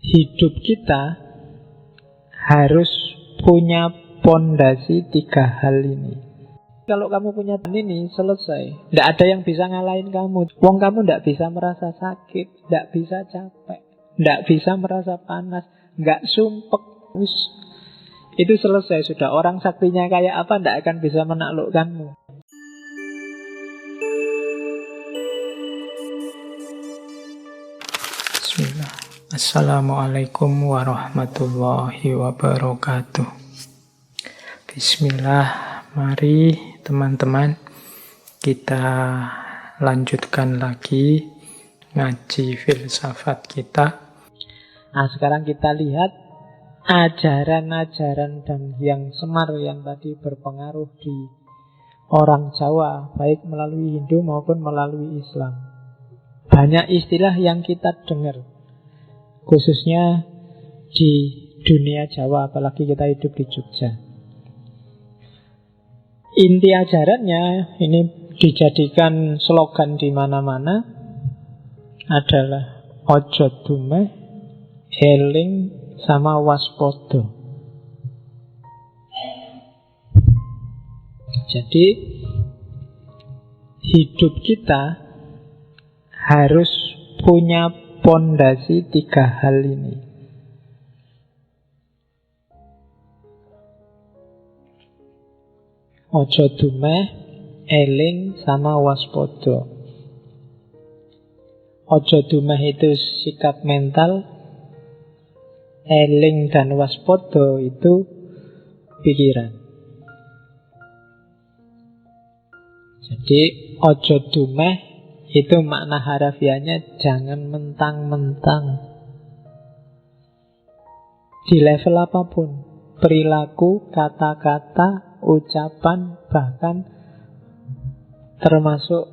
hidup kita harus punya pondasi 3 hal ini. Kalau kamu punya ini, selesai. Tidak ada yang bisa ngalahin kamu. Wong kamu tidak bisa merasa sakit, tidak bisa capek, tidak bisa merasa panas, nggak sumpek. Itu selesai sudah. Orang saktinya kayak apa tidak akan bisa menaklukkanmu. Bismillah. Assalamualaikum warahmatullahi wabarakatuh. Bismillah. Mari teman-teman kita lanjutkan lagi ngaji filsafat kita. Nah, sekarang kita lihat ajaran-ajaran dan yang semar yang tadi berpengaruh di orang Jawa, baik melalui Hindu maupun melalui Islam. Banyak istilah yang kita dengar, khususnya di dunia Jawa, apalagi kita hidup di Jogja. Inti ajarannya ini dijadikan slogan di mana-mana adalah ojo dumeh, eling sama waspodo. Jadi hidup kita harus punya pondasi 3 hal ini. Ojo dumeh, eling sama waspodo. Ojo dumeh itu sikap mental, eling dan waspodo itu pikiran. Jadi ojo dumeh itu makna harafiahnya jangan mentang-mentang. Di level apapun, perilaku, kata-kata, ucapan, bahkan termasuk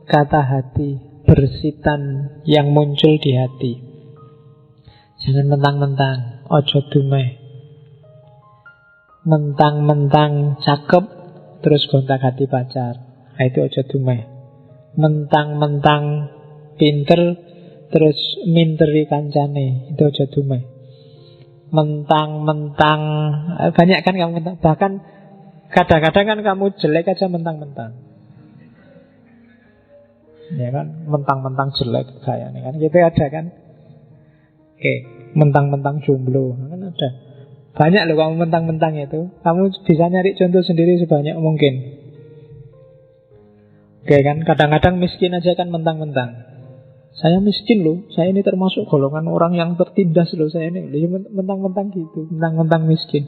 kata hati, bersitan yang muncul di hati. Jangan mentang-mentang, ojo dumeh. Mentang-mentang cakep terus gonta-ganti pacar, nah, itu ojo dumeh. Mentang-mentang pinter terus minteri kancane, itu ojo dumeh. Mentang-mentang banyak kan kamu mentang, bahkan kadang-kadang kan kamu jelek aja mentang-mentang. Ya kan, mentang-mentang jelek kayak ini kan, gitu ada kan. Oke, mentang-mentang jomblo kan ada. Banyak loh kamu mentang-mentang itu. Kamu bisa nyari contoh sendiri sebanyak mungkin. Oke kan, kadang-kadang miskin aja kan mentang-mentang. Saya miskin loh, saya ini termasuk golongan orang yang tertindas loh, saya ini mentang-mentang gitu, mentang-mentang miskin.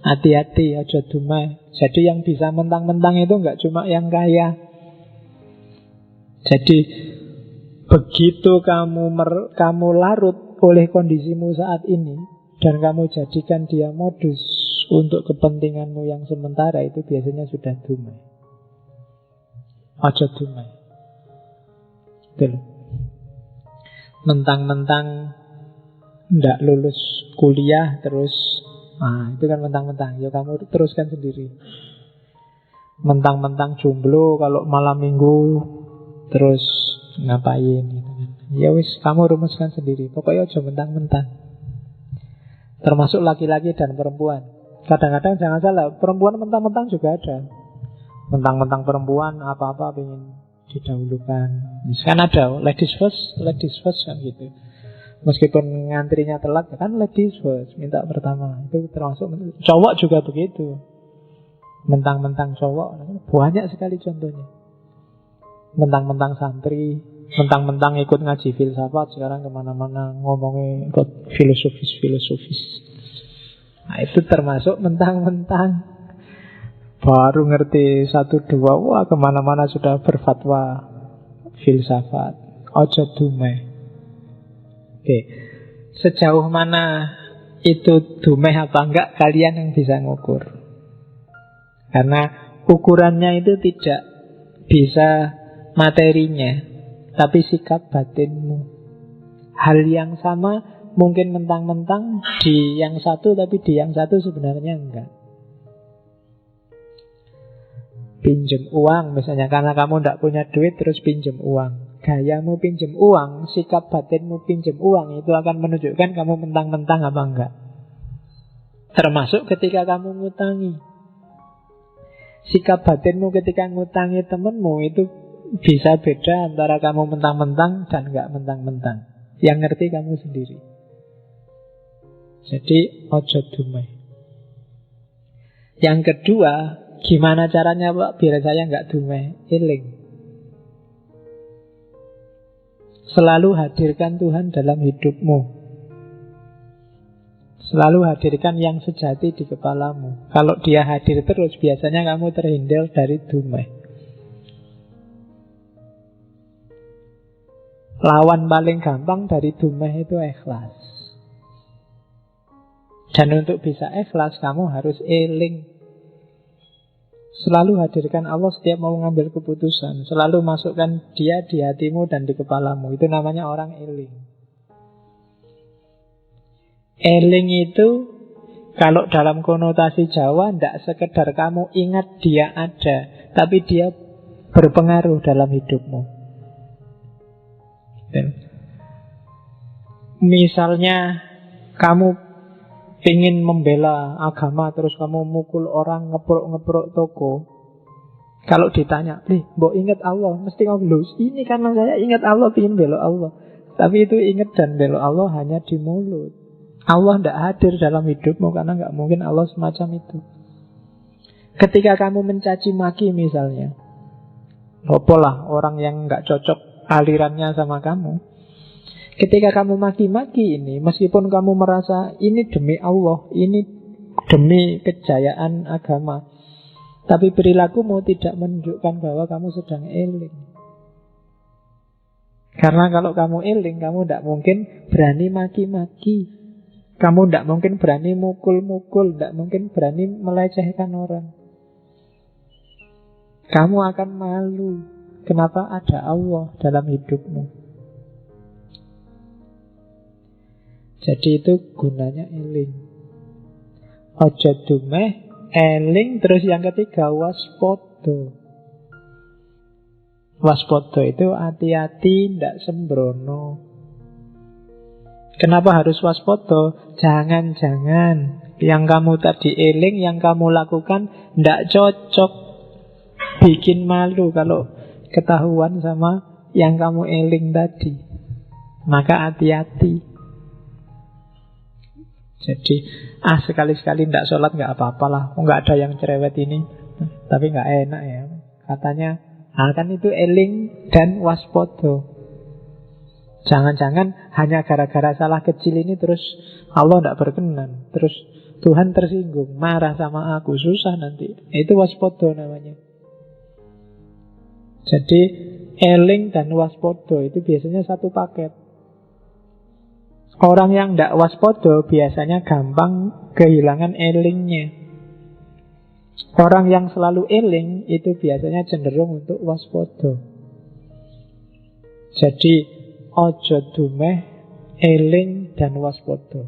Hati-hati, aja dumeh. Jadi yang bisa mentang-mentang itu nggak cuma yang kaya. Jadi begitu kamu larut oleh kondisimu saat ini dan kamu jadikan dia modus untuk kepentinganmu yang sementara, itu biasanya sudah dumeh. Aja dumeh. Betul. Mentang-mentang ndak lulus kuliah terus, nah itu kan mentang-mentang. Ya kamu teruskan sendiri. Mentang-mentang jomblo kalau malam minggu terus ngapain gitu kan. Ya wis, kamu rumuskan sendiri. Pokoknya aja mentang-mentang. Termasuk laki-laki dan perempuan. Kadang-kadang jangan salah, perempuan mentang-mentang juga ada. Mentang-mentang perempuan apa-apa pengen didahulukan. Misalkan ada ladies first kan gitu. Meskipun ngantrinya telat kan ladies first, minta pertama. Itu termasuk. Cowok juga begitu. Mentang-mentang cowok, banyak sekali contohnya. Mentang-mentang santri, mentang-mentang ikut ngaji filsafat, sekarang kemana-mana ngomongin filosofis. Nah itu termasuk mentang-mentang. Baru ngerti 1-2, wah kemana-mana sudah berfatwa filsafat. Ojo dumeh. Oke, sejauh mana itu dumeh apa enggak, kalian yang bisa ngukur. Karena ukurannya itu tidak bisa materinya, tapi sikap batinmu. Hal yang sama mungkin mentang-mentang di yang satu, tapi di yang satu sebenarnya enggak. Pinjem uang misalnya, karena kamu tidak punya duit terus pinjem uang. gayamu pinjem uang, sikap batinmu pinjem uang, itu akan menunjukkan kamu mentang-mentang apa enggak. Termasuk ketika kamu ngutangi. Sikap batinmu ketika ngutangi temenmu itu bisa beda antara kamu mentang-mentang dan enggak mentang-mentang. Yang ngerti kamu sendiri. Jadi ojo dumeh. Yang kedua, gimana caranya Pak biar saya enggak dumeh? Eling. Selalu hadirkan Tuhan dalam hidupmu. Selalu hadirkan yang sejati di kepalamu. Kalau dia hadir terus, biasanya kamu terhindar dari dumeh. Lawan paling gampang dari dumeh itu ikhlas. Dan untuk bisa ikhlas, kamu harus eling. Selalu hadirkan Allah setiap mau mengambil keputusan. Selalu masukkan dia di hatimu dan di kepalamu. Itu namanya orang eling. Eling itu kalau dalam konotasi Jawa tidak sekedar kamu ingat dia ada, tapi dia berpengaruh dalam hidupmu. Misalnya kamu ingin membela agama, terus kamu mukul orang, ngeprok-ngeprok toko. Kalau ditanya, mbok ingat Allah, mesti kamu lulus. Ini karena saya ingat Allah, ingin bela Allah. Tapi itu ingat dan bela Allah hanya di mulut. Allah tidak hadir dalam hidupmu karena nggak mungkin Allah semacam itu. Ketika kamu mencaci maki misalnya, apalah orang yang nggak cocok alirannya sama kamu. Ketika kamu maki-maki ini, meskipun kamu merasa ini demi Allah, ini demi kejayaan agama, tapi perilakumu tidak menunjukkan bahwa kamu sedang eling. Karena kalau kamu eling, kamu tidak mungkin berani maki-maki. Kamu tidak mungkin berani mukul-mukul, tidak mungkin berani melecehkan orang. Kamu akan malu. Kenapa ada Allah dalam hidupmu? Jadi itu gunanya eling. Ojo dumeh, eling. Terus yang ketiga waspodo. Waspodo itu hati-hati, tidak sembrono. Kenapa harus waspodo? Jangan-jangan yang kamu tadi eling, yang kamu lakukan tidak cocok, bikin malu kalau ketahuan sama yang kamu eling tadi. Maka hati-hati. Jadi sekali-sekali tidak sholat nggak apa-apalah, nggak ada yang cerewet ini. Tapi nggak enak ya. Katanya kan itu eling dan waspodo. Jangan-jangan hanya gara-gara salah kecil ini terus Allah tidak berkenan, terus Tuhan tersinggung, marah sama aku, susah nanti. Itu waspodo namanya. Jadi eling dan waspodo itu biasanya satu paket. Orang yang tidak waspodo biasanya gampang kehilangan elingnya. Orang yang selalu eling itu biasanya cenderung untuk waspodo. Jadi ojo dumeh, eling dan waspodo.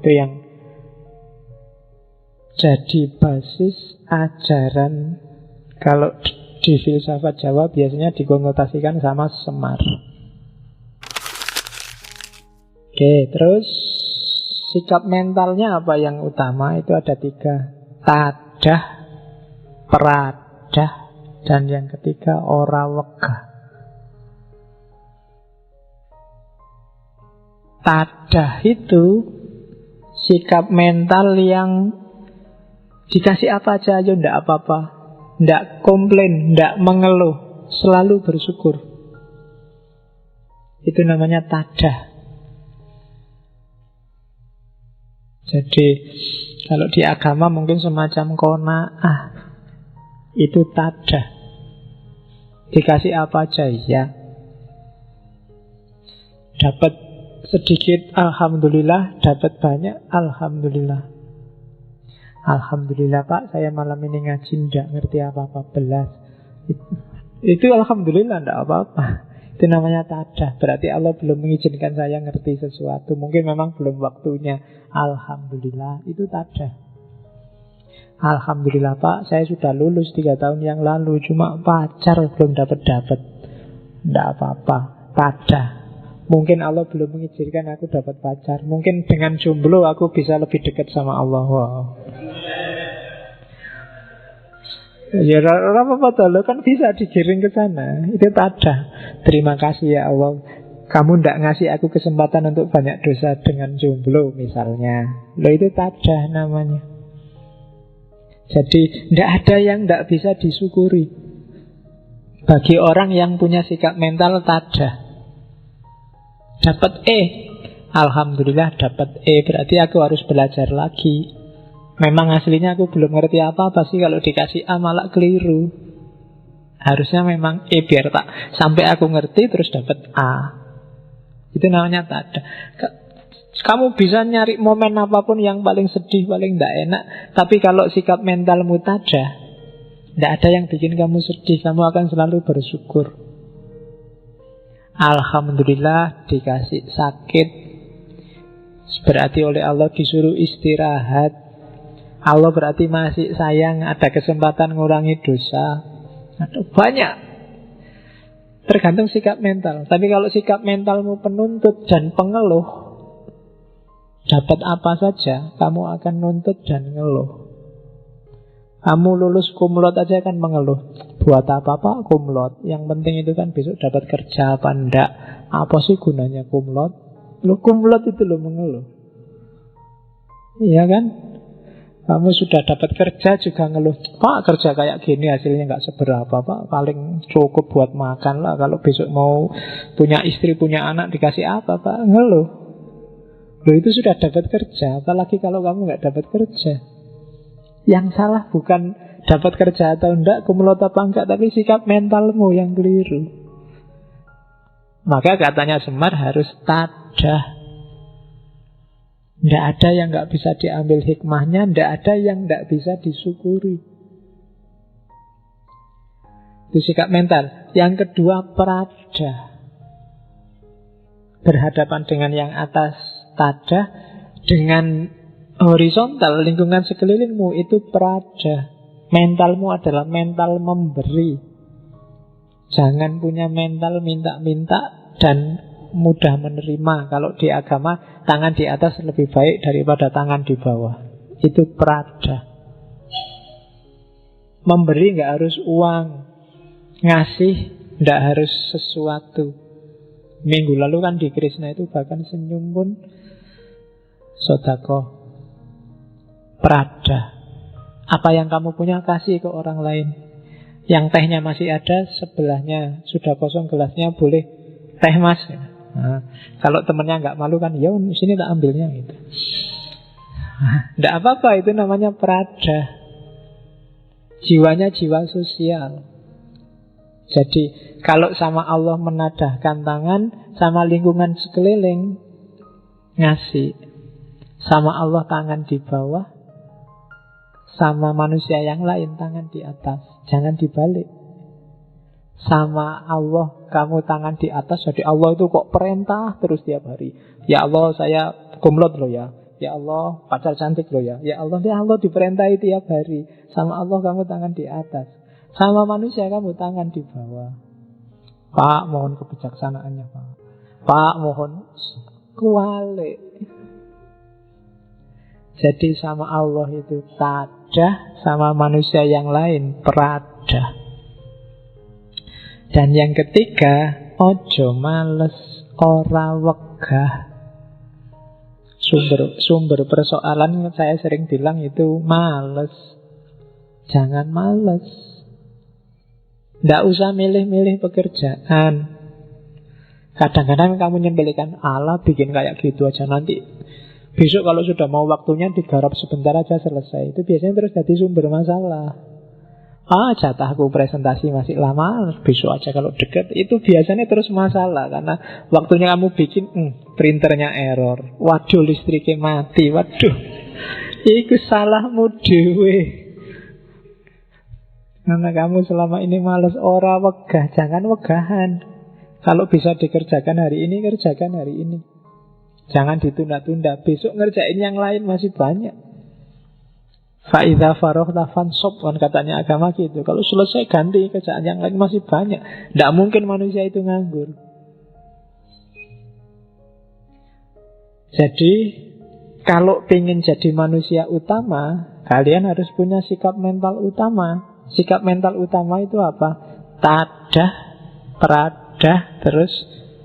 Itu yang jadi basis ajaran. Kalau di filsafat Jawa biasanya dikonotasikan sama Semar. Oke, terus sikap mentalnya apa yang utama? Itu ada 3. Tadah, peradah, dan yang ketiga ora wegah. Tadah itu sikap mental yang dikasih apa aja aja ndak apa-apa, ndak komplain, ndak mengeluh, selalu bersyukur. Itu namanya tadah. Jadi kalau di agama mungkin semacam qanaah. Itu tadah. Dikasih apa aja ya. Dapat sedikit alhamdulillah, dapat banyak alhamdulillah. Alhamdulillah Pak, saya malam ini ngaji ndak ngerti apa-apa belas. Itu alhamdulillah ndak apa-apa. Itu namanya tadah. Berarti Allah belum mengizinkan saya ngerti sesuatu. Mungkin memang belum waktunya. Alhamdulillah, itu tadah. Alhamdulillah Pak, saya sudah lulus 3 tahun yang lalu. Cuma pacar belum dapat-dapat. Tidak apa-apa, tada. Mungkin Allah belum mengizinkan aku dapat pacar. Mungkin dengan jomblo aku bisa lebih dekat sama Allah. Wow. Ya apa-apa lo kan bisa digiring ke sana. Itu tada. Terima kasih ya Allah, kamu tidak ngasih aku kesempatan untuk banyak dosa dengan jomblo misalnya. Lo itu tada namanya. Jadi tidak ada yang tidak bisa disyukuri. Bagi orang yang punya sikap mental tada. Dapat E, alhamdulillah dapat E, berarti aku harus belajar lagi. Memang aslinya aku belum ngerti apa-apa sih, kalau dikasih A malah keliru. Harusnya memang E biar tak sampai aku ngerti terus dapat A. Itu namanya tada. Kamu bisa nyari momen apapun yang paling sedih, paling tidak enak, tapi kalau sikap mentalmu tada, tidak ada yang bikin kamu sedih. Kamu akan selalu bersyukur. Alhamdulillah dikasih sakit, berarti oleh Allah disuruh istirahat. Allah berarti masih sayang, ada kesempatan ngurangi dosa. Ada banyak. Tergantung sikap mental. Tapi kalau sikap mentalmu penuntut dan pengeluh, dapat apa saja kamu akan nuntut dan ngeluh. Kamu lulus kumlot aja kan mengeluh. Buat apa Pak kumlot? Yang penting itu kan besok dapat kerja apa enggak. Apa sih gunanya kumlot? Lu kumlot itu lo mengeluh. Iya kan? Kamu sudah dapat kerja juga ngeluh. Pak kerja kayak gini hasilnya nggak seberapa Pak. Paling cukup buat makan lah. Kalau besok mau punya istri, punya anak dikasih apa Pak? Ngeluh. Lo itu sudah dapat kerja. Apalagi kalau kamu nggak dapat kerja. Yang salah bukan dapat kerja atau enggak, kumlot apa enggak, tapi sikap mentalmu yang keliru. Maka katanya Semar harus tada. Tidak ada yang enggak bisa diambil hikmahnya, tidak ada yang enggak bisa disyukuri. Itu sikap mental. Yang kedua prada. Berhadapan dengan yang atas tada, dengan horizontal, lingkungan sekelilingmu itu prada. Mentalmu adalah mental memberi. Jangan punya mental minta-minta dan mudah menerima. Kalau di agama, tangan di atas lebih baik daripada tangan di bawah. Itu prada. Memberi nggak harus uang, ngasih nggak harus sesuatu. Minggu lalu kan di Krishna itu bahkan senyum pun sedekah. Prada. Apa yang kamu punya kasih ke orang lain. Yang tehnya masih ada, sebelahnya sudah kosong gelasnya, boleh teh mas. Nah, kalau temennya nggak malu kan, ya sini tak ambilnya gitu. Nggak apa-apa, itu namanya prada. Jiwanya jiwa sosial. Jadi kalau sama Allah menadahkan tangan, sama lingkungan sekeliling ngasih. Sama Allah tangan di bawah, sama manusia yang lain tangan di atas. Jangan dibalik. Sama Allah kamu tangan di atas, jadi Allah itu kok perintah terus tiap hari. Ya Allah saya kumlot loh ya. Ya Allah pacar cantik loh ya. Ya Allah diperintahi tiap hari. Sama Allah kamu tangan di atas. Sama manusia kamu tangan di bawah. Pak mohon kebijaksanaannya Pak. Pak mohon kualik. Jadi sama Allah itu tada, sama manusia yang lain prada. Dan yang ketiga, ojo males, ora wegah. Sumber persoalan saya sering bilang itu males. Jangan males. Tidak usah milih-milih pekerjaan. Kadang-kadang kamu nyembelikan Allah, bikin kayak gitu aja, nanti besok kalau sudah mau waktunya digarap sebentar aja selesai. Itu biasanya terus jadi sumber masalah. Jatahku presentasi masih lama, besok aja kalau deket. Itu biasanya terus masalah. Karena waktunya kamu bikin, printernya error. Waduh listriknya mati. Waduh, itu salahmu dewe. Karena kamu selama ini males, ora wegah. Jangan wegahan. Kalau bisa dikerjakan hari ini, kerjakan hari ini. Jangan ditunda-tunda. Besok ngerjain yang lain masih banyak. Fa'idha faroghta fansab, kan katanya agama gitu. Kalau selesai ganti kerjaan yang lain masih banyak. Tidak mungkin manusia itu nganggur. Jadi kalau ingin jadi manusia utama, kalian harus punya sikap mental utama. Sikap mental utama itu apa? Tadah, peradah, terus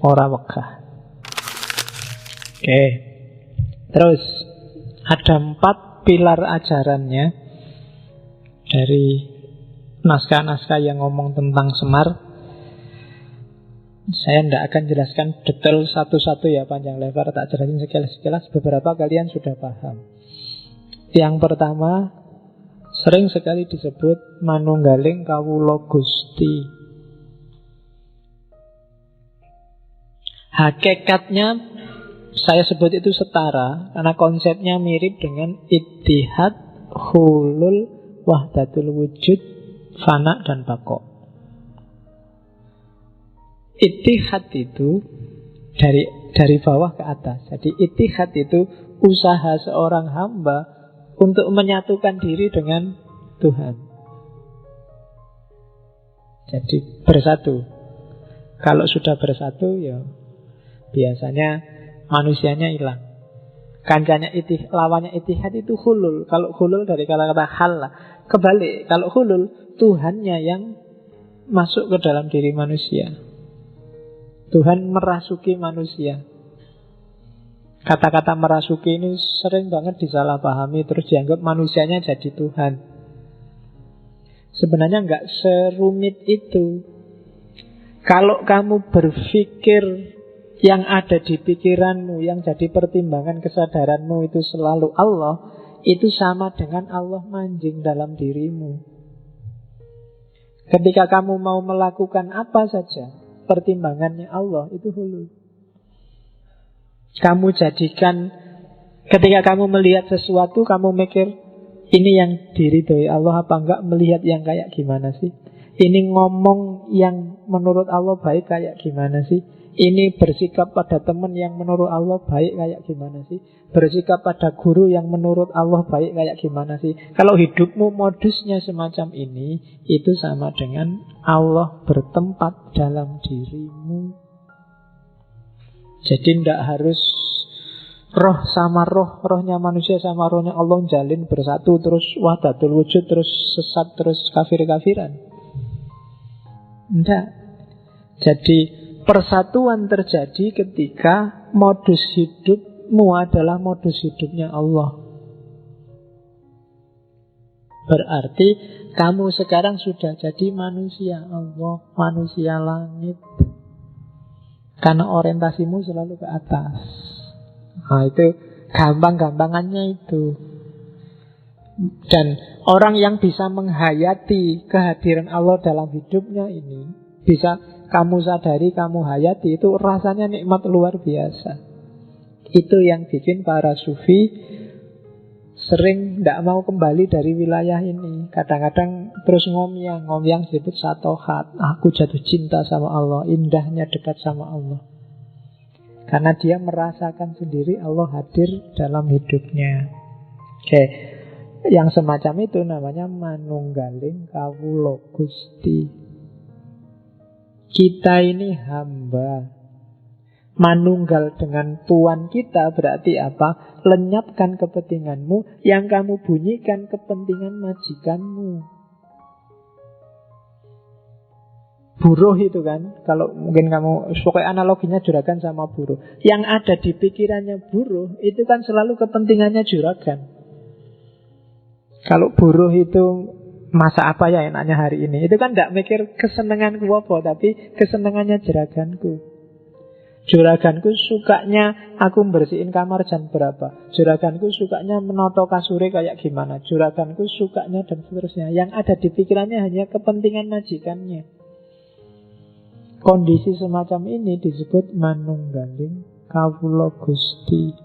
ora wegah. Oke. Terus ada 4 pilar ajarannya dari naskah-naskah yang ngomong tentang Semar. Saya tidak akan jelaskan detail satu-satu ya, panjang lebar, tak jelasin sekilas-sekilas. Beberapa kalian sudah paham. Yang pertama, sering sekali disebut manunggaling kawula Gusti. Hakikatnya saya sebut itu setara karena konsepnya mirip dengan ittihad, hulul, wahdatul wujud, fana dan baqo. Ittihad itu dari bawah ke atas. Jadi ittihad itu usaha seorang hamba untuk menyatukan diri dengan Tuhan. Jadi bersatu. Kalau sudah bersatu, ya biasanya manusianya hilang. Kancanya lawannya ittihad itu hulul. Kalau hulul dari kata-kata hal lah. Kebalik, kalau hulul Tuhannya yang masuk ke dalam diri manusia. Tuhan merasuki manusia. Kata-kata merasuki ini sering banget disalahpahami, terus dianggap manusianya jadi Tuhan. Sebenarnya nggak serumit itu. Kalau kamu berpikir yang ada di pikiranmu, yang jadi pertimbangan kesadaranmu itu selalu Allah, itu sama dengan Allah manjing dalam dirimu. Ketika kamu mau melakukan apa saja, pertimbangannya Allah, itu hulul. Kamu jadikan, ketika kamu melihat sesuatu, kamu mikir, ini yang diridhoi Allah apa enggak, melihat yang kayak gimana sih? Ini ngomong yang menurut Allah baik kayak gimana sih? Ini bersikap pada teman yang menurut Allah baik kayak gimana sih? Bersikap pada guru yang menurut Allah baik kayak gimana sih? Kalau hidupmu modusnya semacam ini, itu sama dengan Allah bertempat dalam dirimu. Jadi tidak harus roh sama roh, rohnya manusia sama rohnya Allah jalin bersatu, terus wahdatul wujud, terus sesat, terus kafir-kafiran. Tidak. Jadi persatuan terjadi ketika modus hidupmu adalah modus hidupnya Allah. Berarti kamu sekarang sudah jadi manusia Allah, manusia langit. Karena orientasimu selalu ke atas. Nah itu gampang-gampangannya itu. Dan orang yang bisa menghayati kehadiran Allah dalam hidupnya ini, bisa kamu sadari, kamu hayati, itu rasanya nikmat luar biasa. Itu yang bikin para sufi sering tidak mau kembali dari wilayah ini. Kadang-kadang terus ngomyang disebut satohat. Aku jatuh cinta sama Allah, indahnya dekat sama Allah. Karena dia merasakan sendiri Allah hadir dalam hidupnya. Oke, yang semacam itu namanya manunggaling kawula Gusti. Kita ini hamba. Manunggal dengan Tuhan kita berarti apa? Lenyapkan kepentinganmu, yang kamu bunyikan kepentingan majikanmu. Buruh itu kan, kalau mungkin kamu, pokoknya analoginya juragan sama buruh. Yang ada di pikirannya buruh itu kan selalu kepentingannya juragan. Kalau buruh itu masa apa ya enaknya hari ini, itu kan tidak mikir kesenanganku apa, tapi kesenangannya juraganku. Juraganku sukanya aku bersihin kamar jam berapa, juraganku sukanya menoto kasure kayak gimana, juraganku sukanya dan seterusnya. Yang ada di pikirannya hanya kepentingan majikannya. Kondisi semacam ini disebut manunggaling kawula Gusti.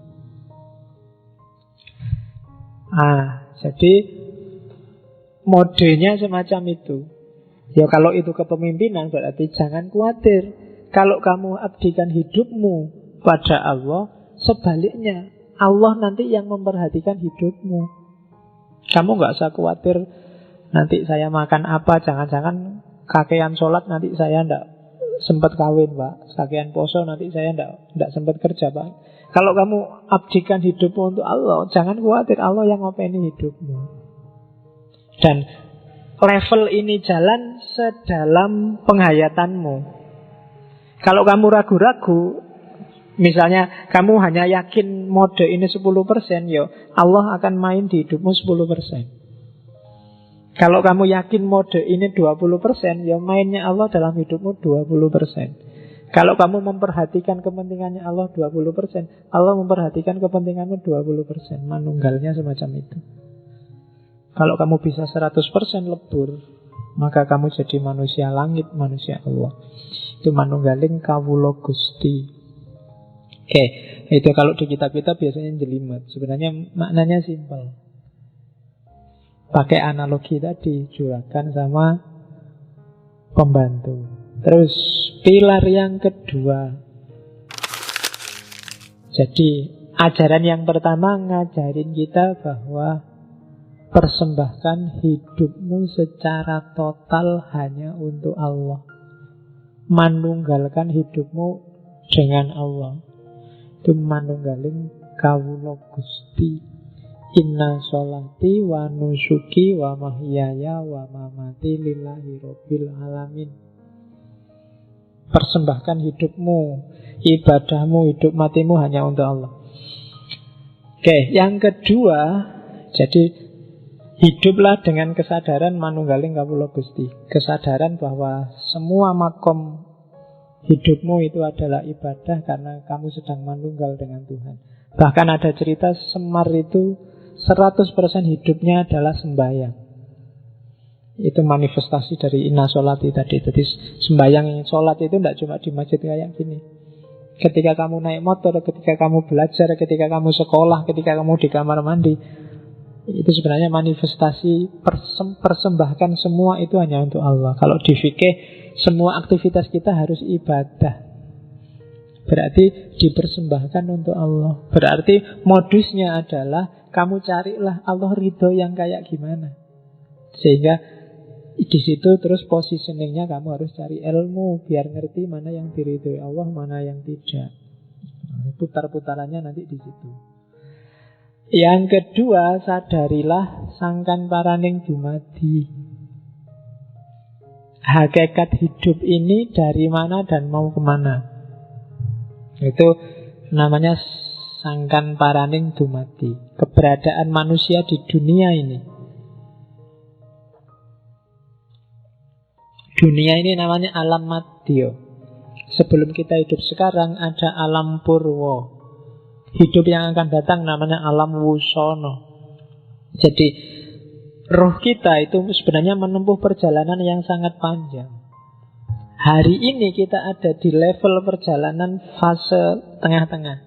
Jadi modenya semacam itu. Ya kalau itu kepemimpinan berarti jangan khawatir. Kalau kamu abdikan hidupmu pada Allah, sebaliknya Allah nanti yang memperhatikan hidupmu. Kamu nggak usah khawatir nanti saya makan apa, jangan-jangan kakean sholat nanti saya ndak sempat kawin, Pak. Kakean poso nanti saya ndak sempat kerja, Pak. Kalau kamu abdikan hidupmu untuk Allah, jangan khawatir, Allah yang ngopeni hidupmu. Dan level ini jalan sedalam penghayatanmu. Kalau kamu ragu-ragu, misalnya kamu hanya yakin mode ini 10%, ya Allah akan main di hidupmu 10%. Kalau kamu yakin mode ini 20%, ya mainnya Allah dalam hidupmu 20%. Kalau kamu memperhatikan kepentingannya Allah 20%, Allah memperhatikan kepentinganmu 20%. Manunggalnya semacam itu. Kalau kamu bisa 100% lebur, maka kamu jadi manusia langit, manusia Allah. Itu manunggaling kawula Gusti. Oke, itu kalau di kitab-kitab biasanya jelimet. Sebenarnya maknanya simpel. Pakai analogi tadi, juragan sama pembantu. Terus pilar yang kedua. Jadi ajaran yang pertama ngajarin kita bahwa persembahkan hidupmu secara total hanya untuk Allah. Manunggalkan hidupmu dengan Allah. Itu manunggaling kawula Gusti. Inna sholati wa nusuki wa mahyaya wa mamati lillahi rabbil alamin. Persembahkan hidupmu, ibadahmu, hidup matimu hanya untuk Allah. Oke, yang kedua, jadi hiduplah dengan kesadaran manunggaling kawula Gusti. Kesadaran bahwa semua makom hidupmu itu adalah ibadah karena kamu sedang manunggal dengan Tuhan. Bahkan ada cerita Semar itu 100% hidupnya adalah sembahyang. Itu manifestasi dari inna sholati tadi. Jadi sembahyang yang sholat itu tidak cuma di masjid kayak gini. Ketika kamu naik motor, ketika kamu belajar, ketika kamu sekolah, ketika kamu di kamar mandi, itu sebenarnya manifestasi persembahkan semua itu hanya untuk Allah. Kalau di fikih, semua aktivitas kita harus ibadah. Berarti dipersembahkan untuk Allah. Berarti modusnya adalah kamu carilah Allah ridho yang kayak gimana. Sehingga di situ terus positioningnya kamu harus cari ilmu biar ngerti mana yang diridhoi Allah, mana yang tidak. Putar-putarannya nanti di situ. Yang kedua, sadarilah sangkan paraning dumadi. Hakikat hidup ini dari mana dan mau kemana. Itu namanya sangkan paraning dumadi. Keberadaan manusia di dunia ini. Dunia ini namanya alam madya. Sebelum kita hidup sekarang ada alam purwa. Hidup yang akan datang namanya alam wusono. Jadi roh kita itu sebenarnya menempuh perjalanan yang sangat panjang. Hari ini kita ada di level perjalanan fase tengah-tengah.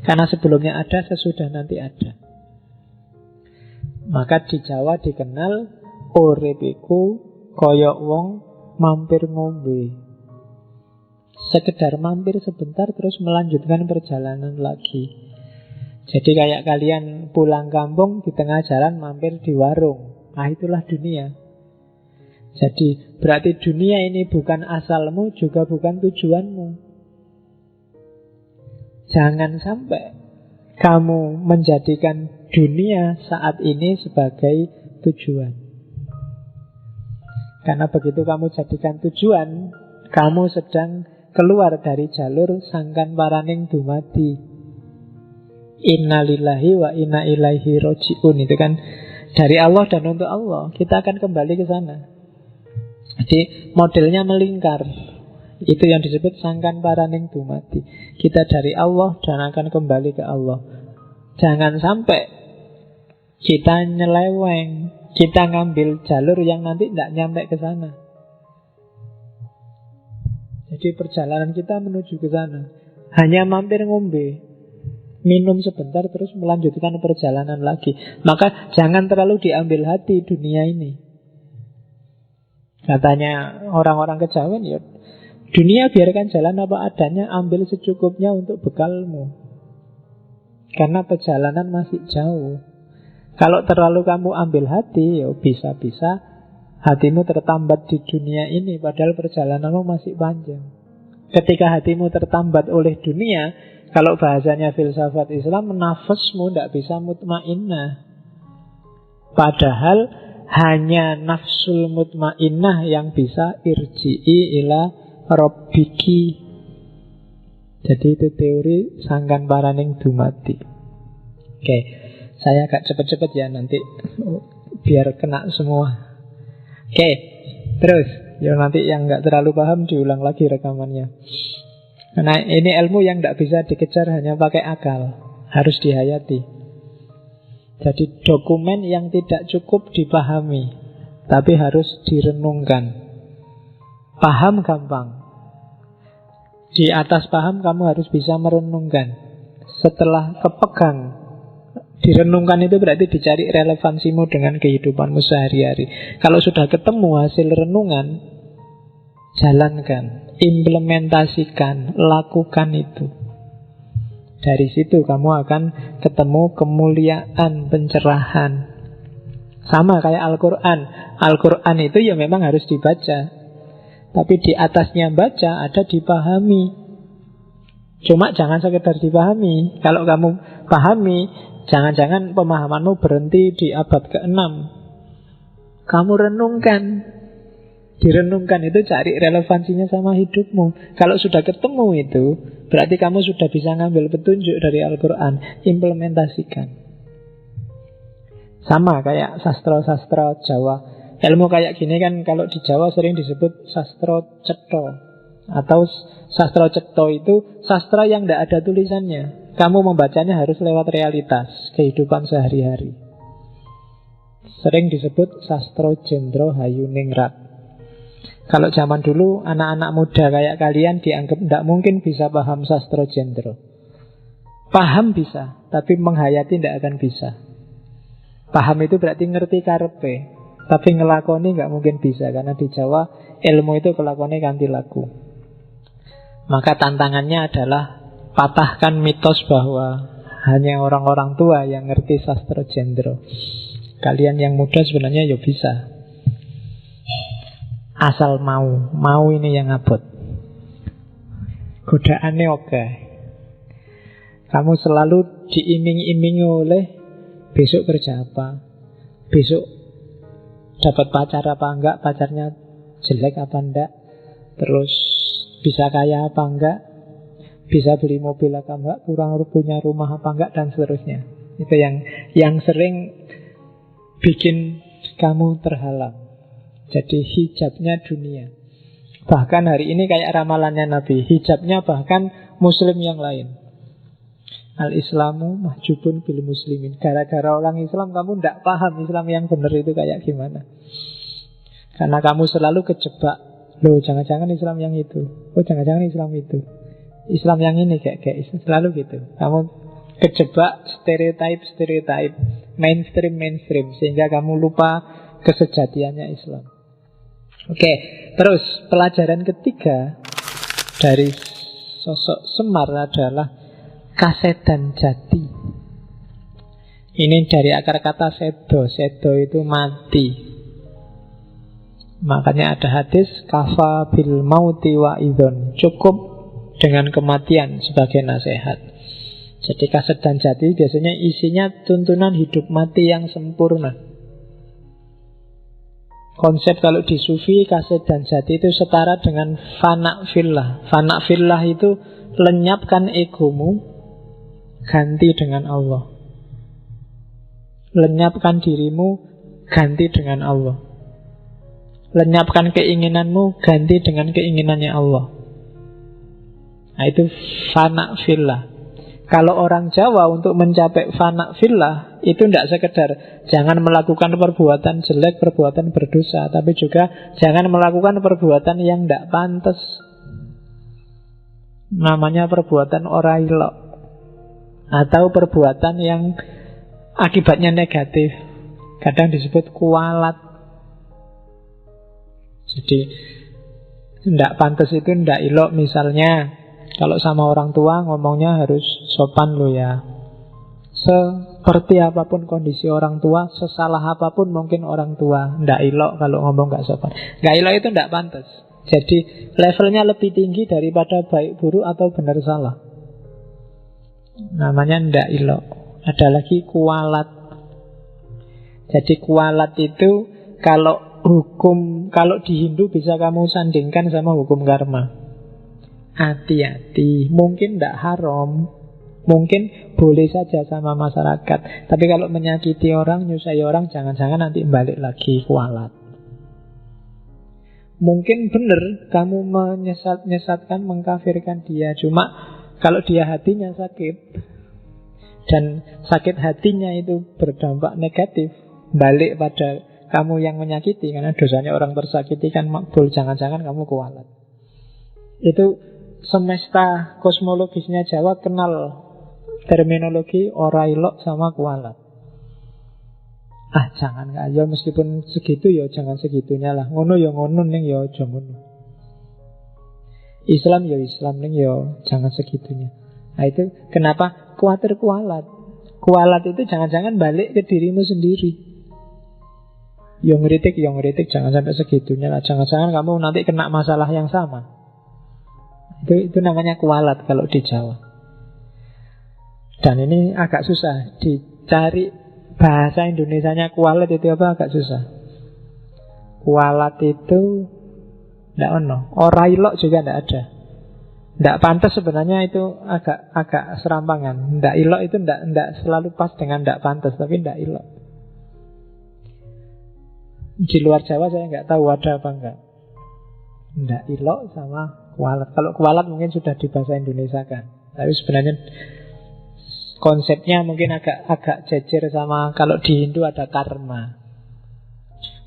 Karena sebelumnya ada, sesudah nanti ada. Maka di Jawa dikenal urip iku koyok wong mampir ngombe. Sekedar mampir sebentar terus melanjutkan perjalanan lagi. Jadi kayak kalian pulang kampung di tengah jalan mampir di warung. Nah itulah dunia. Jadi berarti dunia ini bukan asalmu juga bukan tujuanmu. Jangan sampai kamu menjadikan dunia saat ini sebagai tujuan. Karena begitu kamu jadikan tujuan, kamu sedang keluar dari jalur sangkan paraning dumadi. Inna lillahi wa inna ilaihi roji'un. Itu kan dari Allah dan untuk Allah. Kita akan kembali ke sana. Jadi modelnya melingkar. Itu yang disebut sangkan paraning dumadi. Kita dari Allah dan akan kembali ke Allah. Jangan sampai kita nyeleweng, kita ngambil jalur yang nanti tidak nyampe ke sana. Jadi perjalanan kita menuju ke sana hanya mampir ngombe, minum sebentar terus melanjutkan perjalanan lagi. Maka jangan terlalu diambil hati dunia ini. Katanya orang-orang kejawen, ya dunia biarkan jalan apa adanya, ambil secukupnya untuk bekalmu. Karena perjalanan masih jauh. Kalau terlalu kamu ambil hati, ya bisa-bisa hatimu tertambat di dunia ini, padahal perjalananmu masih panjang. Ketika hatimu tertambat oleh dunia, kalau bahasanya filsafat Islam, nafasmu tidak bisa mutmainnah. Padahal hanya nafsul mutmainnah yang bisa irji'i ila rabbiki. Jadi itu teori sangkan paraning dumati. Oke, saya agak cepet-cepet ya nanti biar kena semua. Oke, terus ya nanti yang nggak terlalu paham diulang lagi rekamannya. Nah ini ilmu yang tidak bisa dikejar hanya pakai akal, harus dihayati. Jadi dokumen yang tidak cukup dipahami, tapi harus direnungkan. Paham gampang, di atas paham kamu harus bisa merenungkan. Setelah kepegang, direnungkan itu berarti dicari relevansimu dengan kehidupanmu sehari-hari. Kalau sudah ketemu hasil renungan, jalankan, implementasikan, lakukan itu. Dari situ kamu akan ketemu kemuliaan, pencerahan. Sama kayak Al-Quran. Al-Quran itu ya memang harus dibaca, tapi di atasnya baca ada dipahami. Cuma jangan sekedar dipahami. Kalau kamu pahami, jangan-jangan pemahamanmu berhenti di abad ke-6. Kamu renungkan. Direnungkan itu cari relevansinya sama hidupmu. Kalau sudah ketemu itu, berarti kamu sudah bisa ngambil petunjuk dari Al-Quran. Implementasikan. Sama kayak sastra-sastra Jawa. Ilmu kayak gini kan kalau di Jawa sering disebut sastra cetha. Atau sastra cetha itu sastra yang tidak ada tulisannya. Kamu membacanya harus lewat realitas kehidupan sehari-hari. Sering disebut sastra Jendra Hayuningrat. Kalau zaman dulu anak-anak muda kayak kalian dianggap tidak mungkin bisa paham sastra Jendra. Paham bisa, tapi menghayati tidak akan bisa. Paham itu berarti ngerti karepe, tapi ngelakoni nggak mungkin bisa. Karena di Jawa ilmu itu kelakoni kanthi laku. Maka tantangannya adalah patahkan mitos bahwa hanya orang-orang tua yang ngerti sastra Jendra. Kalian yang muda sebenarnya ya bisa, asal mau ini yang abot. Godaannya oke. Kamu selalu diiming-imingi oleh besok kerja apa, besok dapat pacar apa enggak, pacarnya jelek apa enggak, terus bisa kaya apa enggak, bisa beli mobil apa enggak, kurang punya rumah apa enggak, dan seterusnya. Itu yang sering bikin kamu terhalang. Jadi hijabnya dunia. Bahkan hari ini kayak ramalannya Nabi, hijabnya bahkan muslim yang lain. Al-Islamu mahjubun bil muslimin. Gara-gara orang Islam kamu tidak paham Islam yang benar itu kayak gimana. Karena kamu selalu kejebak. Loh jangan-jangan Islam yang itu, oh jangan-jangan Islam itu, Islam yang ini kayak selalu gitu. Kamu kejebak stereotype, mainstream, sehingga kamu lupa kesejatiannya Islam. Oke, terus pelajaran ketiga dari sosok Semar adalah kasedan jati. Ini dari akar kata sedo. Sedo itu mati. Makanya ada hadis kafa bil mauti wa idhon. Cukup dengan kematian sebagai nasihat. Jadi kasedan jati biasanya isinya tuntunan hidup mati yang sempurna. Konsep kalau di sufi kasedan jati itu setara dengan fana fillah. Fana fillah itu lenyapkan egomu, ganti dengan Allah. Lenyapkan dirimu, ganti dengan Allah. Lenyapkan keinginanmu, ganti dengan keinginannya Allah. Nah itu fana fillah. Kalau orang Jawa untuk mencapai fana fillah itu tidak sekedar jangan melakukan perbuatan jelek, perbuatan berdosa, tapi juga jangan melakukan perbuatan yang tidak pantas. Namanya perbuatan ora ilok, atau perbuatan yang akibatnya negatif. Kadang disebut kualat. Jadi tidak pantas itu tidak ilok. Misalnya kalau sama orang tua ngomongnya harus sopan lo ya, seperti apapun kondisi orang tua, sesalah apapun mungkin orang tua, ndak ilok kalau ngomong nggak sopan. Nggak ilok itu ndak pantas. Jadi levelnya lebih tinggi daripada baik buruk atau benar salah. Namanya ndak ilok. Ada lagi kualat. Jadi kualat itu kalau di Hindu bisa kamu sandingkan sama hukum karma. Hati-hati, mungkin ndak haram, mungkin boleh saja sama masyarakat. Tapi kalau menyakiti orang, nyusahi orang, jangan-jangan nanti balik lagi kualat. Mungkin benar kamu menyesatkan, mengkafirkan dia. Cuma kalau dia hatinya sakit, dan sakit hatinya itu berdampak negatif, balik pada kamu yang menyakiti. Karena dosanya orang tersakiti kan makbul. Jangan-jangan kamu kualat. Itu semesta kosmologisnya Jawa kenal terminologi ora ilok sama kualat. Jangan ya meskipun segitu ya jangan segitunya lah. Ngono ya ngono ning ya aja ngono. Islam ya Islam ning ya jangan segitunya. Nah itu kenapa khawatir kualat. Kualat itu jangan-jangan balik ke dirimu sendiri. Yang ngeritik jangan sampai segitunya lah. Jangan-jangan kamu nanti kena masalah yang sama. Itu namanya kualat kalau di Jawa. Dan ini agak susah dicari bahasa Indonesianya kualat itu apa, agak susah. Kualat itu ndak ono, ora ilok juga ndak ada. Ndak pantas sebenarnya itu agak serampangan. Ndak ilok itu ndak selalu pas dengan ndak pantas, tapi ndak ilok. Di luar Jawa saya nggak tahu ada apa enggak. Ndak ilok sama kualat. Kalau kualat mungkin sudah di bahasa Indonesia kan. Tapi sebenarnya konsepnya mungkin agak jejer sama kalau di Hindu ada karma,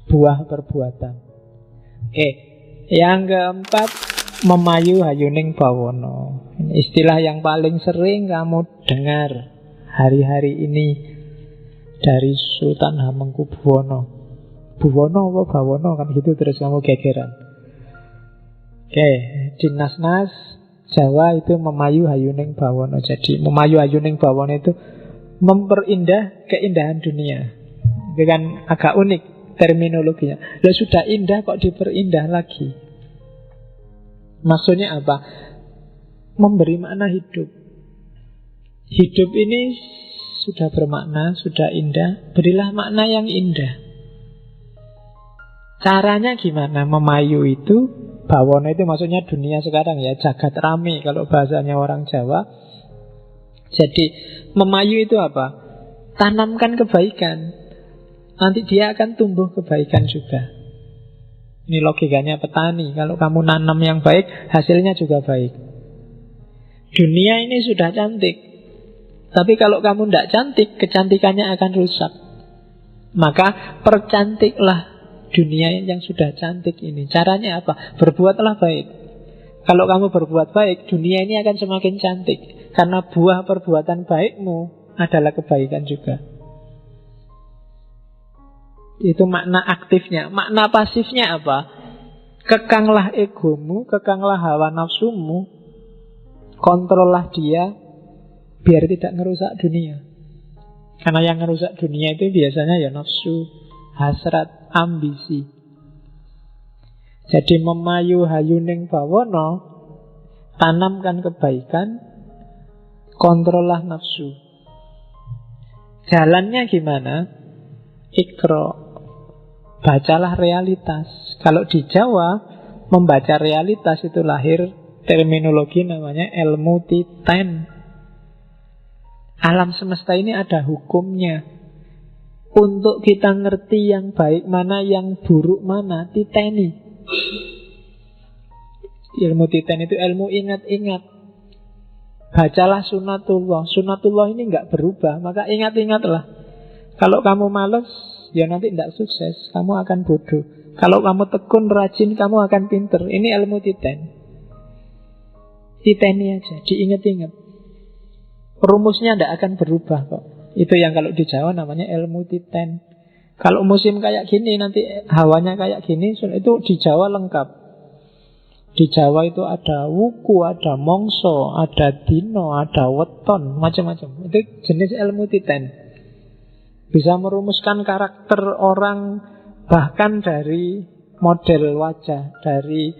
buah perbuatan. Yang keempat, memayu hayuning bawono. Istilah yang paling sering kamu dengar hari-hari ini dari Sultan Hamengkubuwono. Buwono apa bawono kan gitu terus kamu gegeran. Di nas-nas Jawa itu memayu hayuning bawono. Jadi memayu hayuning bawono itu memperindah keindahan dunia. Itu kan agak unik terminologinya. Lah sudah indah kok diperindah lagi. Maksudnya apa? Memberi makna hidup. Hidup ini sudah bermakna, sudah indah. Berilah makna yang indah. Caranya gimana? Memayu itu, bawono itu maksudnya dunia sekarang ya, jagat rame kalau bahasanya orang Jawa. Jadi memayu itu apa? Tanamkan kebaikan. Nanti dia akan tumbuh kebaikan juga. Ini logikanya petani. Kalau kamu nanam yang baik, hasilnya juga baik. Dunia ini sudah cantik, tapi kalau kamu tidak cantik, kecantikannya akan rusak. Maka percantiklah dunia yang sudah cantik ini. Caranya apa? Berbuatlah baik. Kalau kamu berbuat baik, dunia ini akan semakin cantik. Karena buah perbuatan baikmu adalah kebaikan juga. Itu makna aktifnya. Makna pasifnya apa? Kekanglah egomu, kekanglah hawa nafsumu, kontrollah dia biar tidak ngerusak dunia. Karena yang ngerusak dunia itu biasanya ya nafsu, hasrat, ambisi. Jadi memayu hayuning bawono, tanamkan kebaikan, kontrollah nafsu. Jalannya gimana? Ikro, bacalah realitas. Kalau di Jawa membaca realitas itu lahir terminologi namanya ilmu titen. Alam semesta ini ada hukumnya. Untuk kita ngerti yang baik mana, yang buruk mana, titeni. Ilmu titen itu ilmu ingat-ingat. Bacalah sunatullah. Sunatullah ini nggak berubah, maka ingat-ingatlah. Kalau kamu malas, ya nanti tidak sukses. Kamu akan bodoh. Kalau kamu tekun, rajin, kamu akan pinter. Ini ilmu titen. Titeni aja, diingat-ingat. Rumusnya tidak akan berubah kok. Itu yang kalau di Jawa namanya ilmu titen. Kalau musim kayak gini, nanti hawanya kayak gini, itu di Jawa lengkap. Di Jawa itu ada wuku, ada mongso, ada dino, ada weton, macam-macam. Itu jenis ilmu titen. bisa merumuskan karakter orang, bahkan dari model wajah, dari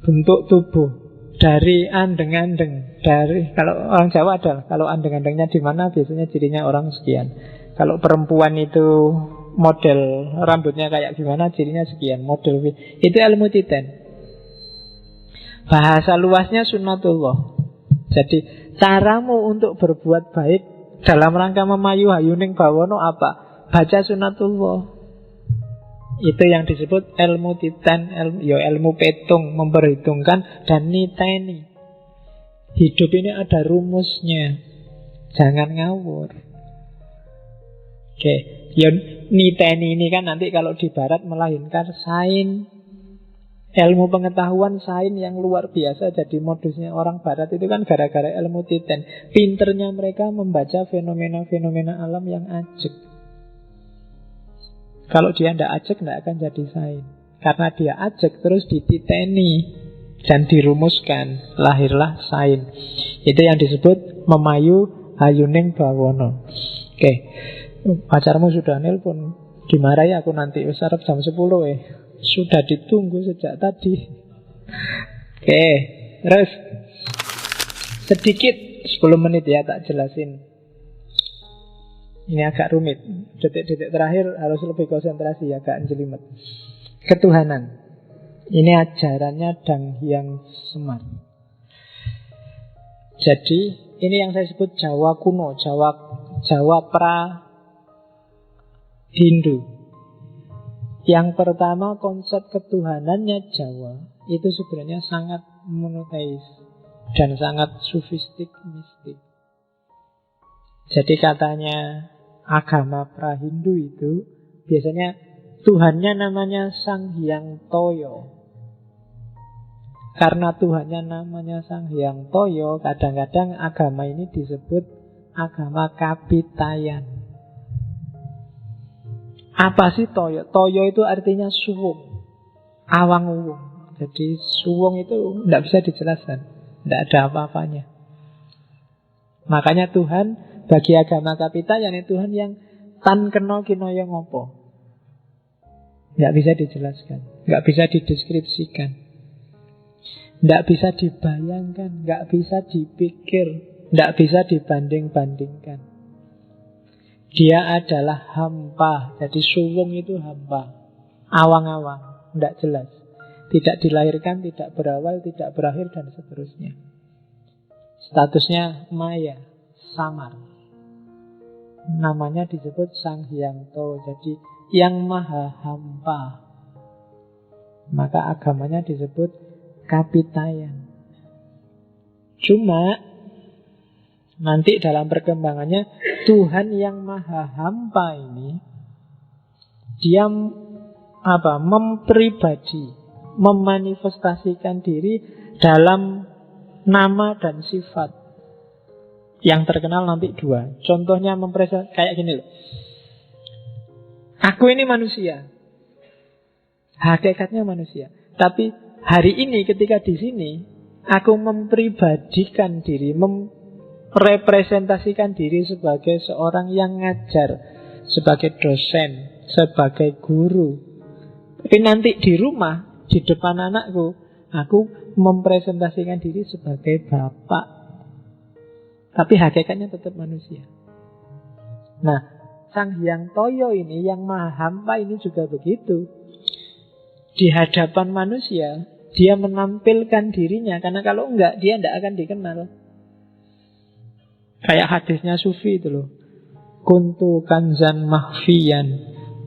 bentuk tubuh, dari andeng-andeng, dari, kalau orang Jawa adalah, kalau andeng-andengnya di mana biasanya cirinya orang sekian. Kalau perempuan itu model rambutnya kayak gimana, cirinya sekian, model itu ilmu titen. Bahasa luasnya sunnatullah. Jadi caramu untuk berbuat baik dalam rangka memayu hayuning bawono apa? Baca sunnatullah. Itu yang disebut ilmu titen, ilmu petung, memperhitungkan dan niteni. Hidup ini ada rumusnya. Jangan ngawur. Oke, ya niteni ini kan nanti kalau di barat melahirkan sains. Ilmu pengetahuan sains yang luar biasa. Jadi modusnya orang barat itu kan gara-gara ilmu titen. Pinternya mereka membaca fenomena-fenomena alam yang ajek. Kalau dia tidak ajek, tidak akan jadi sains. Karena dia ajek terus dititeni dan dirumuskan, lahirlah sains. Itu yang disebut memayu hayuning bawono. Oke, pacarmu sudah nelpon, dimarahi aku nanti. Sarap jam 10 Sudah ditunggu sejak tadi. Oke, terus sedikit 10 menit ya tak jelasin. Ini agak rumit. Detik-detik terakhir harus lebih konsentrasi, agak jelimet. Ketuhanan. Ini ajarannya Dang Hyang Semar. Jadi ini yang saya sebut Jawa kuno, Jawa pra Hindu. Yang pertama, konsep ketuhanannya Jawa itu sebenarnya sangat monoteis dan sangat sufistik mistik. Jadi katanya agama pra-Hindu itu biasanya Tuhannya namanya Sang Hyang Toyo. Karena Tuhannya namanya Sang Hyang Toyo, kadang-kadang agama ini disebut agama Kapitayan. Apa sih toyo? Toyo itu artinya suwung, awang-uwung. Jadi suwung itu tidak bisa dijelaskan, tidak ada apa-apanya. Makanya Tuhan bagi agama Kapitayan itu Tuhan yang tan keno kinoyo ngopo. Tidak bisa dijelaskan, tidak bisa dideskripsikan, tidak bisa dibayangkan, tidak bisa dipikir, tidak bisa dibanding-bandingkan. Dia adalah hampa. Jadi suwung itu hampa, awang-awang, tidak jelas, tidak dilahirkan, tidak berawal, tidak berakhir, dan seterusnya. Statusnya maya, samar. Namanya disebut Sang Hyang To. Jadi yang maha hampa. Maka agamanya disebut Kapitayan. Cuma nanti dalam perkembangannya Tuhan yang maha hampa ini dia mempribadi, memanifestasikan diri dalam nama dan sifat yang terkenal nanti dua. Contohnya kayak gini loh. Aku ini manusia, hakikatnya manusia. Tapi hari ini ketika di sini aku mempribadikan diri, representasikan diri sebagai seorang yang ngajar, sebagai dosen, sebagai guru. Tapi nanti di rumah, di depan anakku, aku mempresentasikan diri sebagai bapak. Tapi hakikatnya tetap manusia. Nah, Sang Hyang Toyo ini, yang maha hampa ini juga begitu. Di hadapan manusia, dia menampilkan dirinya. Karena kalau enggak, dia tidak akan dikenal. Kayak hadisnya Sufi itu loh. Kuntu kanzan mahfiyan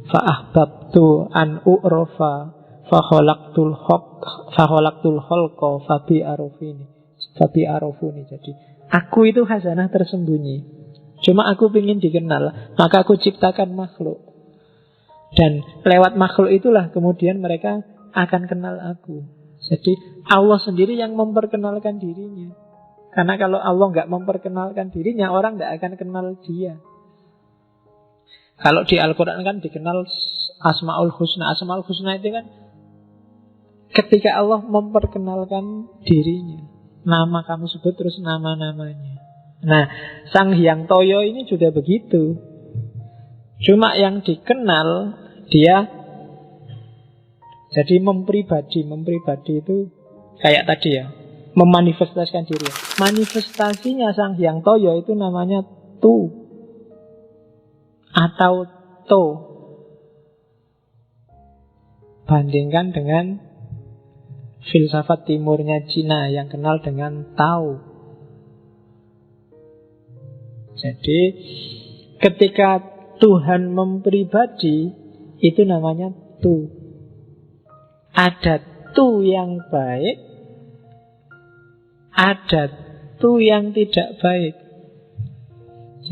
fa'ahbabtu an u'rofa fakholaktul holko fabi arofuni. Jadi aku itu khazanah tersembunyi, cuma aku ingin dikenal, maka aku ciptakan makhluk. Dan lewat makhluk itulah kemudian mereka akan kenal aku. Jadi Allah sendiri yang memperkenalkan dirinya. Karena kalau Allah nggak memperkenalkan dirinya, orang nggak akan kenal dia. Kalau di Al-Quran kan dikenal Asma'ul Husna. Asma'ul Husna itu kan ketika Allah memperkenalkan dirinya. Nama kamu sebut terus nama-namanya. Nah, Sang Hyang Toyo ini juga begitu. Cuma yang dikenal dia jadi mempribadi. Mempribadi itu kayak tadi ya, memanifestasikan diri. Manifestasinya Sang Hyang Toyo itu namanya tu atau to. Bandingkan dengan filsafat timurnya Cina yang kenal dengan Tao. Jadi ketika Tuhan mempribadi, itu namanya tu. Ada tu yang baik, ada tu yang tidak baik.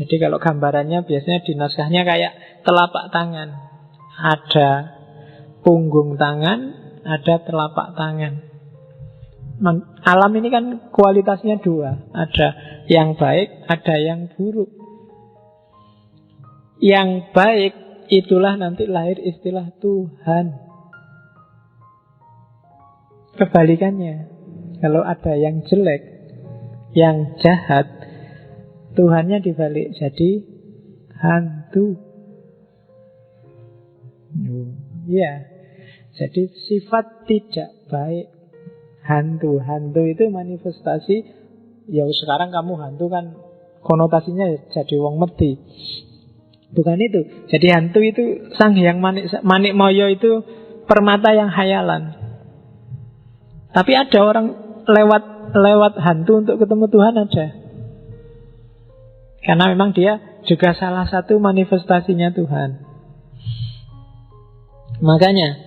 Jadi kalau gambarannya biasanya di naskahnya kayak telapak tangan. Ada punggung tangan, ada telapak tangan. Alam ini kan kualitasnya dua. Ada yang baik, ada yang buruk. Yang baik itulah nanti lahir istilah Tuhan. Kebalikannya, kalau ada yang jelek, yang jahat, Tuhannya dibalik jadi hantu. Ya, jadi sifat tidak baik. Hantu itu manifestasi. Ya sekarang kamu hantu kan konotasinya jadi wong mati. Bukan itu. Jadi hantu itu Sang Hyang Manik Moyo itu permata yang hayalan. Tapi ada orang lewat hantu untuk ketemu Tuhan, ada. Karena memang dia juga salah satu manifestasinya Tuhan. Makanya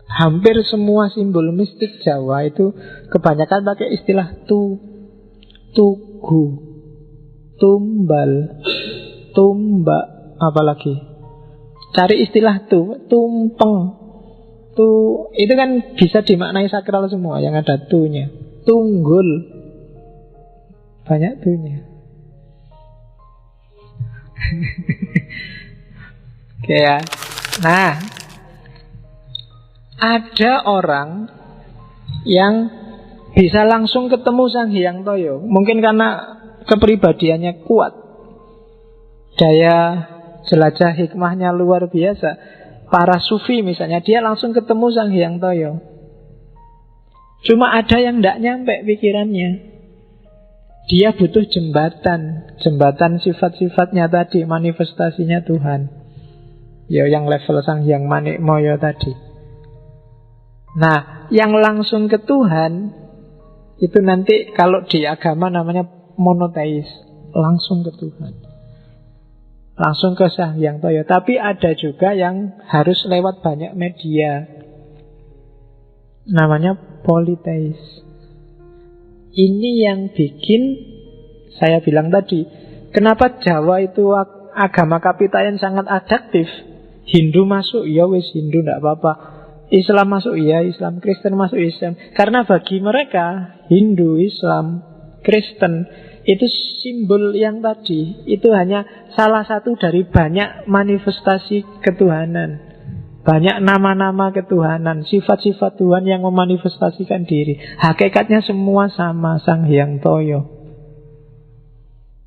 hampir semua simbol mistik Jawa itu kebanyakan pakai istilah tugu, tumbal, tumbak, apalagi cari istilah tumpeng. Itu kan bisa dimaknai sakral semua yang ada tunya. Tunggul, banyak tunya. Oke ya. Nah, ada orang yang bisa langsung ketemu Sang Hyang Toyo. Mungkin karena kepribadiannya kuat, daya jelajah hikmahnya luar biasa. Para sufi misalnya, dia langsung ketemu Sang Hyang Toyo. Cuma ada yang tidak nyampe pikirannya. Dia butuh jembatan. Jembatan sifat-sifatnya tadi, manifestasinya Tuhan. Ya yang level Sang Hyang Manik Moyo tadi. Nah, yang langsung ke Tuhan itu nanti kalau di agama namanya monoteis. Langsung ke Tuhan, langsung ke Sang Hyang Toyo. Tapi ada juga yang harus lewat banyak media, namanya politeis. Ini yang bikin saya bilang tadi, kenapa Jawa itu agama kapitayan sangat adaptif. Hindu masuk, ya wis Hindu tidak apa-apa. Islam masuk, ya Islam. Kristen masuk, Islam. Karena bagi mereka Hindu, Islam, Kristen itu simbol yang tadi. Itu hanya salah satu dari banyak manifestasi ketuhanan. Banyak nama-nama ketuhanan, sifat-sifat Tuhan yang memanifestasikan diri. Hakikatnya semua sama, Sang Hyang Toyo.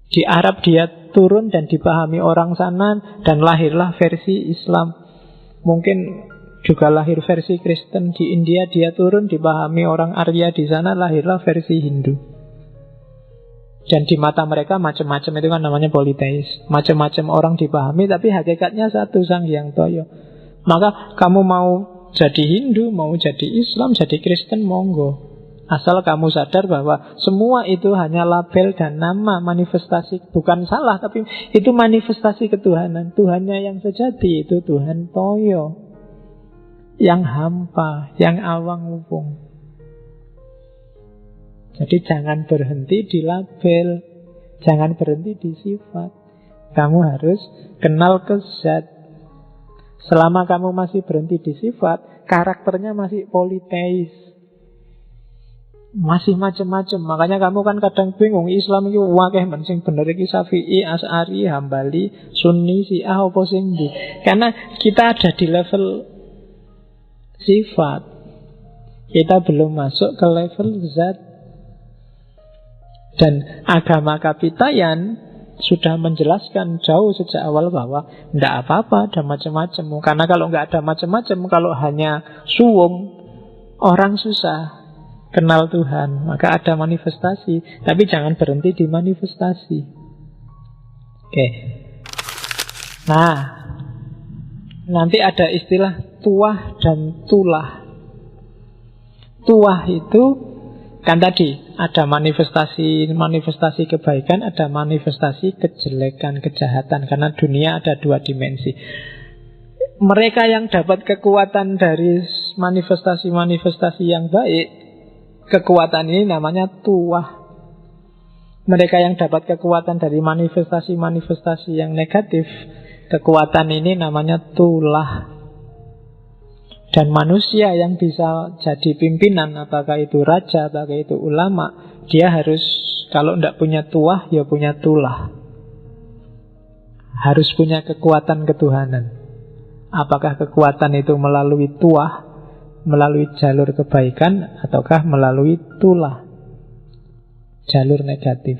Di Arab dia turun dan dipahami orang sana, dan lahirlah versi Islam. Mungkin juga lahir versi Kristen. Di India dia turun, dipahami orang Arya di sana, lahirlah versi Hindu. Dan di mata mereka macam-macam, itu kan namanya politeis. Macam-macam orang dipahami, tapi hakikatnya satu, Sang Hyang Toyo. Maka kamu mau jadi Hindu, mau jadi Islam, jadi Kristen, monggo. Asal kamu sadar bahwa semua itu hanya label dan nama manifestasi. Bukan salah, tapi itu manifestasi ketuhanan. Tuhannya yang sejati itu Tuhan Toyo, yang hampa, yang awang-upung. Jadi jangan berhenti di label, jangan berhenti di sifat. Kamu harus kenal ke zat. Selama kamu masih berhenti di sifat, karakternya masih politeis, masih macam-macam. Makanya kamu kan kadang bingung, Islam itu wakeh men sing bener iki Syafi'i, Asy'ari, Hambali, Sunni, Syiah apa sing ndi? Karena kita ada di level sifat. Kita belum masuk ke level zat. Dan agama kapitayan sudah menjelaskan jauh sejak awal bahwa tidak apa-apa, ada macam-macam. Karena kalau nggak ada macam-macam, kalau hanya suwung, orang susah kenal Tuhan. Maka ada manifestasi, tapi jangan berhenti di manifestasi. Oke. Nah, nanti ada istilah tuah dan tulah. Tuah itu kan tadi ada manifestasi kebaikan, ada manifestasi kejelekan, kejahatan. Karena dunia ada dua dimensi. Mereka yang dapat kekuatan dari manifestasi-manifestasi yang baik, kekuatan ini namanya tuah. Mereka yang dapat kekuatan dari manifestasi-manifestasi yang negatif, kekuatan ini namanya tulah. Dan manusia yang bisa jadi pimpinan, apakah itu raja, apakah itu ulama, dia harus, kalau tidak punya tuah, ya punya tulah. Harus punya kekuatan ketuhanan. Apakah kekuatan itu melalui tuah, melalui jalur kebaikan, ataukah melalui tulah, jalur negatif.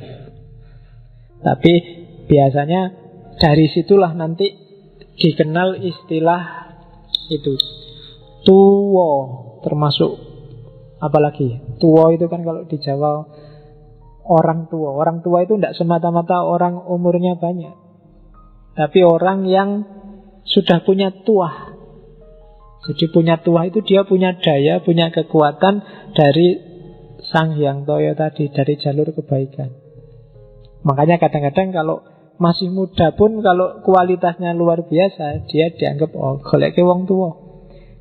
Tapi biasanya dari situlah nanti dikenal istilah itu tuwo, termasuk apalagi tuwo itu kan kalau di Jawa orang tua. Orang tua itu tidak semata-mata orang umurnya banyak, tapi orang yang sudah punya tuah. Jadi punya tuah itu dia punya daya, punya kekuatan dari Sang Hyang Toyo tadi, dari jalur kebaikan. Makanya kadang-kadang kalau masih muda pun kalau kualitasnya luar biasa, dia dianggap golek ke wong tua.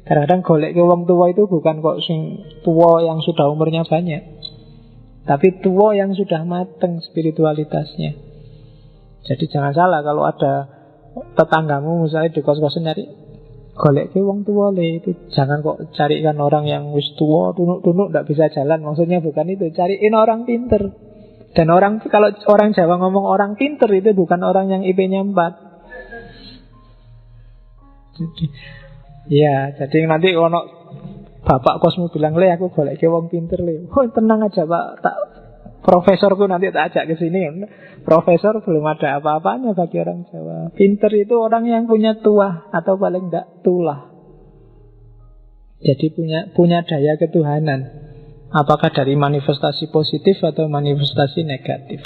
Kadang-kadang golek ke wong tua itu bukan kok sing tua yang sudah umurnya banyak, tapi tua yang sudah mateng spiritualitasnya. Jadi jangan salah kalau ada tetanggamu misalnya di kos-kosan nyari golek ke wong tua le, itu jangan kok carikan orang yang wis tua, tunuk-tunuk ndak bisa jalan. Maksudnya bukan itu, cariin orang pinter. Dan kalau orang Jawa ngomong orang pinter itu bukan orang yang IP-nya 4. Jadi nanti ono bapak kosmu bilang, "Le, aku golek ke wong pinter le." Oh, tenang aja, Pak. Profesorku nanti tak ajak ke sini. Profesor belum ada apa-apanya bagi orang Jawa. Pinter itu orang yang punya tuah atau paling enggak tulah. Jadi punya daya ketuhanan. Apakah dari manifestasi positif atau manifestasi negatif.